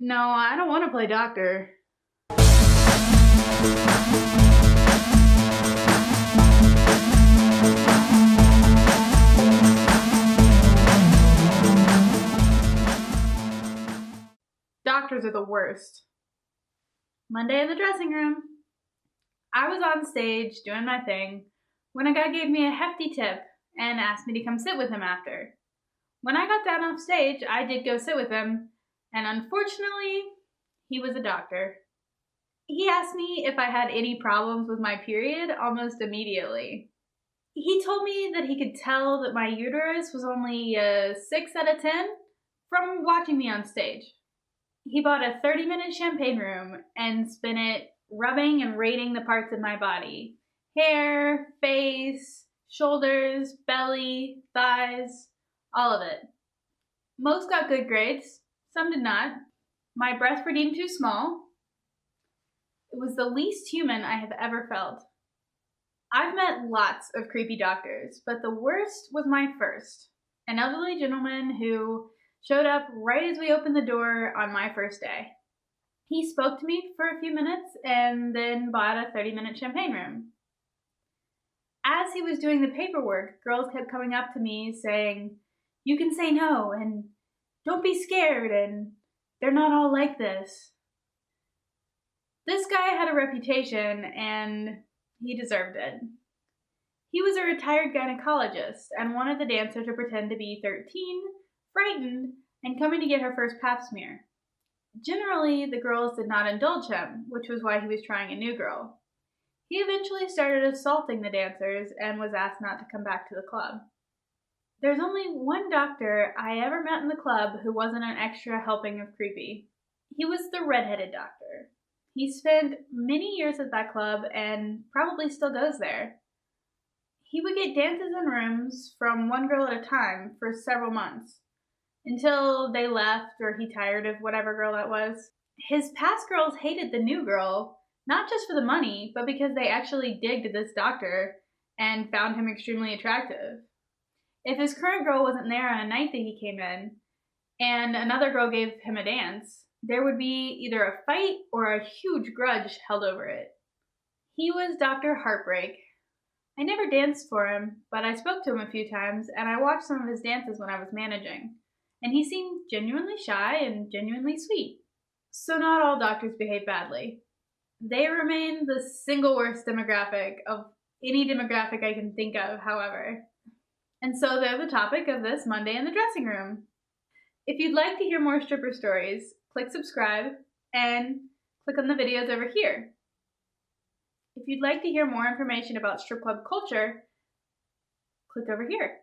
No, I don't want to play doctor. Doctors are the worst. Monday in the dressing room. I was on stage doing my thing when a guy gave me a hefty tip and asked me to come sit with him after. When I got down off stage, I did go sit with him, and unfortunately, he was a doctor. He asked me if I had any problems with my period almost immediately. He told me that he could tell that my uterus was only a 6 out of 10 from watching me on stage. He bought a 30-minute champagne room and spent it rubbing and rating the parts of my body. Hair, face, shoulders, belly, thighs, all of it. Most got good grades, some did not. My breasts were deemed too small. It was the least human I have ever felt. I've met lots of creepy doctors, but the worst was my first. An elderly gentleman who showed up right as we opened the door on my first day. He spoke to me for a few minutes and then bought a 30-minute champagne room. As he was doing the paperwork, girls kept coming up to me saying, "You can say no, and don't be scared, and they're not all like this." This guy had a reputation, and he deserved it. He was a retired gynecologist and wanted the dancer to pretend to be 13, frightened, and coming to get her first pap smear. Generally, the girls did not indulge him, which was why he was trying a new girl. He eventually started assaulting the dancers and was asked not to come back to the club. There's only one doctor I ever met in the club who wasn't an extra helping of creepy. He was the redheaded doctor. He spent many years at that club and probably still goes there. He would get dances in rooms from one girl at a time for several months, until they left or he tired of whatever girl that was. His past girls hated the new girl, not just for the money, but because they actually digged this doctor and found him extremely attractive. If his current girl wasn't there on a night that he came in, and another girl gave him a dance, there would be either a fight or a huge grudge held over it. He was Dr. Heartbreak. I never danced for him, but I spoke to him a few times, and I watched some of his dances when I was managing. And he seemed genuinely shy and genuinely sweet. So not all doctors behave badly. They remain the single worst demographic of any demographic I can think of, however. And so they're the topic of this Monday in the dressing room. If you'd like to hear more stripper stories, click subscribe and click on the videos over here. If you'd like to hear more information about strip club culture, click over here.